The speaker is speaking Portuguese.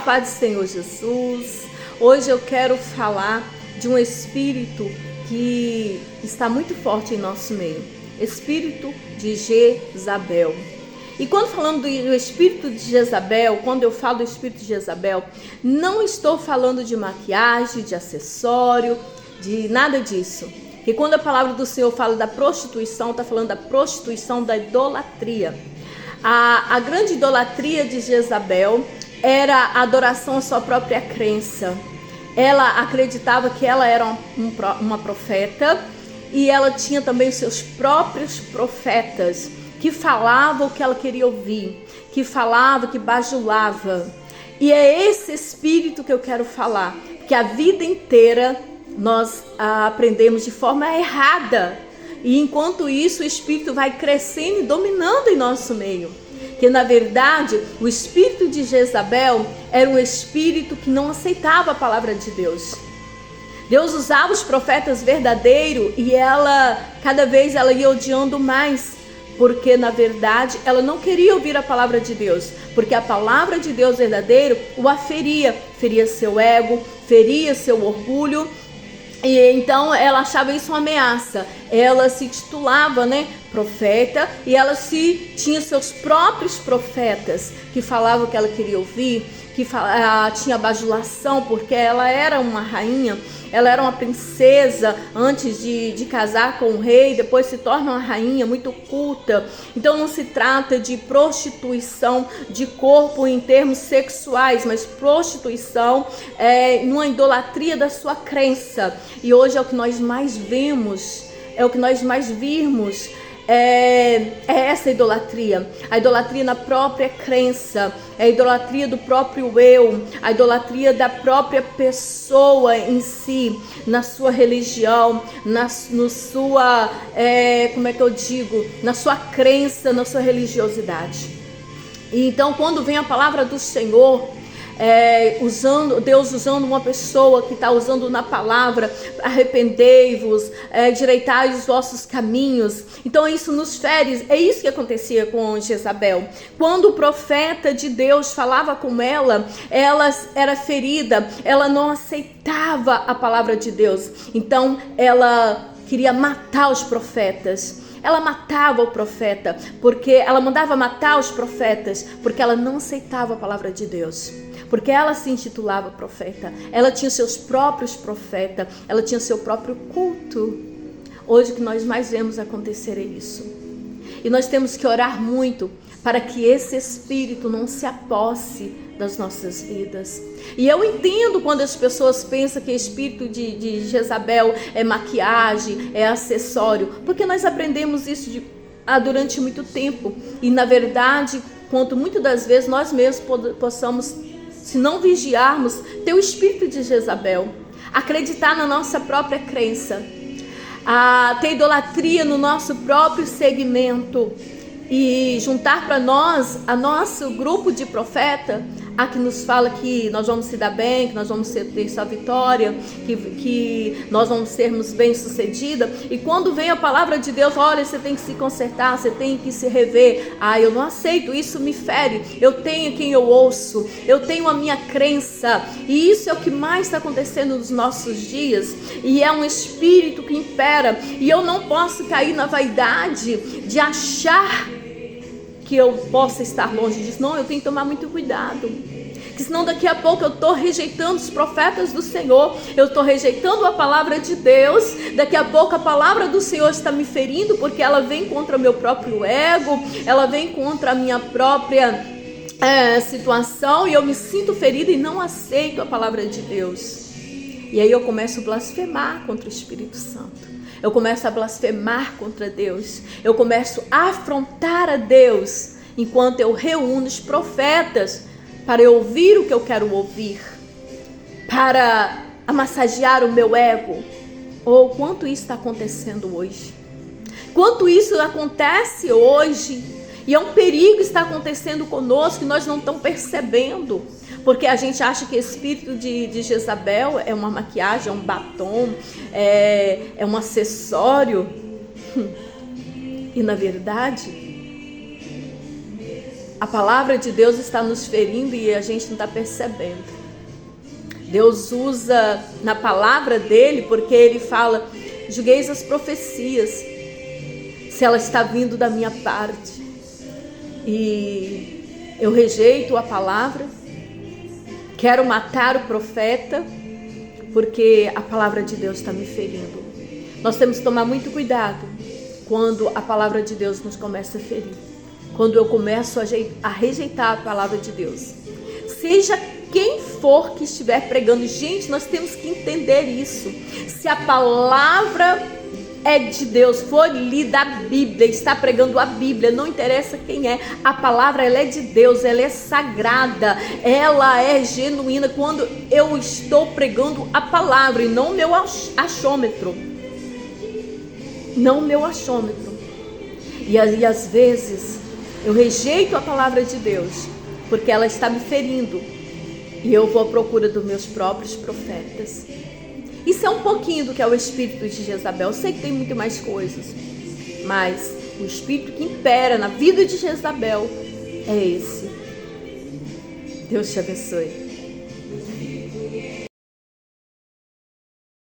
paz do Senhor Jesus. Hoje eu quero falar de um espírito que está muito forte em nosso meio. Espírito de Jezabel. E quando falando do espírito de Jezabel, quando eu falo do espírito de Jezabel, não estou falando de maquiagem, de acessório, de nada disso. Porque quando a palavra do Senhor fala da prostituição, está falando da prostituição, da idolatria. A grande idolatria de Jezabel era a adoração à sua própria crença. Ela acreditava que ela era uma profeta e ela tinha também os seus próprios profetas que falavam o que ela queria ouvir, que falava, que bajulava. E é esse espírito que eu quero falar, porque a vida inteira nós aprendemos de forma errada. E enquanto isso, o espírito vai crescendo e dominando em nosso meio. Que na verdade, o espírito de Jezabel era um espírito que não aceitava a palavra de Deus. Deus usava os profetas verdadeiros e cada vez ela ia odiando mais. Porque na verdade ela não queria ouvir a palavra de Deus. Porque a palavra de Deus verdadeiro o aferia. Feria seu ego, feria seu orgulho. E então ela achava isso uma ameaça. Ela se titulava, profeta, e ela tinha seus próprios profetas que falavam o que ela queria ouvir, que tinha bajulação, porque ela era uma rainha, ela era uma princesa antes de casar com o rei, depois se torna uma rainha muito culta. Então não se trata de prostituição de corpo em termos sexuais, mas prostituição numa idolatria da sua crença. E hoje é o que nós mais vemos, é essa idolatria, a idolatria na própria crença, a idolatria do próprio eu, a idolatria da própria pessoa em si, na sua religião, na sua crença, na sua religiosidade. E então quando vem a palavra do Senhor, Deus usando uma pessoa que está usando na palavra, arrependei-vos, direitai os vossos caminhos. Então isso nos fere. É isso que acontecia com Jezabel. Quando o profeta de Deus falava com ela era ferida, ela não aceitava a palavra de Deus. Então ela queria matar os profetas. Ela matava o profeta, porque ela mandava matar os profetas, porque ela não aceitava a palavra de Deus. Porque ela se intitulava profeta, ela tinha seus próprios profetas, ela tinha seu próprio culto. Hoje o que nós mais vemos acontecer é isso. E nós temos que orar muito para que esse espírito não se aposse das nossas vidas. E eu entendo quando as pessoas pensam que o espírito de Jezabel é maquiagem, é acessório, porque nós aprendemos isso durante muito tempo. E na verdade, quanto muitas das vezes nós mesmos possamos, se não vigiarmos, ter o espírito de Jezabel, acreditar na nossa própria crença, ter idolatria no nosso próprio segmento e juntar para nós, a nosso grupo de profeta, que nos fala que nós vamos se dar bem, que nós vamos ter sua vitória, que nós vamos sermos bem-sucedidas. E quando vem a palavra de Deus, olha, você tem que se consertar, você tem que se rever. Eu não aceito, isso me fere. Eu tenho quem eu ouço, eu tenho a minha crença. E isso é o que mais está acontecendo nos nossos dias. E é um espírito que impera. E eu não posso cair na vaidade de achar que eu possa estar longe disso. Não, eu tenho que tomar muito cuidado. Que senão daqui a pouco eu estou rejeitando os profetas do Senhor, eu estou rejeitando a palavra de Deus. Daqui a pouco a palavra do Senhor está me ferindo, porque ela vem contra o meu próprio ego, ela vem contra a minha própria situação, e eu me sinto ferida e não aceito a palavra de Deus. E aí eu começo a blasfemar contra o Espírito Santo. Eu começo a blasfemar contra Deus. Eu começo a afrontar a Deus, enquanto eu reúno os profetas para eu ouvir o que eu quero ouvir, para massagear o meu ego. Quanto isso está acontecendo hoje? Quanto isso acontece hoje? E é um perigo está acontecendo conosco que nós não estamos percebendo. Porque a gente acha que o espírito de Jezabel é uma maquiagem, é um batom, é um acessório. E na verdade, A palavra de Deus está nos ferindo e a gente não está percebendo. Deus usa na palavra dele, porque ele fala: julgueis as profecias, se ela está vindo da minha parte. E eu rejeito a palavra, quero matar o profeta, porque a palavra de Deus está me ferindo. Nós temos que tomar muito cuidado quando a palavra de Deus nos começa a ferir. Quando eu começo a rejeitar a palavra de Deus. Seja quem for que estiver pregando. Gente, nós temos que entender isso. Se a palavra é de Deus, foi lida a Bíblia, está pregando a Bíblia, não interessa quem é. A palavra, ela é de Deus, ela é sagrada, ela é genuína. Quando eu estou pregando a palavra e não o meu achômetro. Não o meu achômetro. E às vezes eu rejeito a palavra de Deus, porque ela está me ferindo. E eu vou à procura dos meus próprios profetas. Isso é um pouquinho do que é o espírito de Jezabel. Eu sei que tem muito mais coisas, mas o espírito que impera na vida de Jezabel é esse. Deus te abençoe.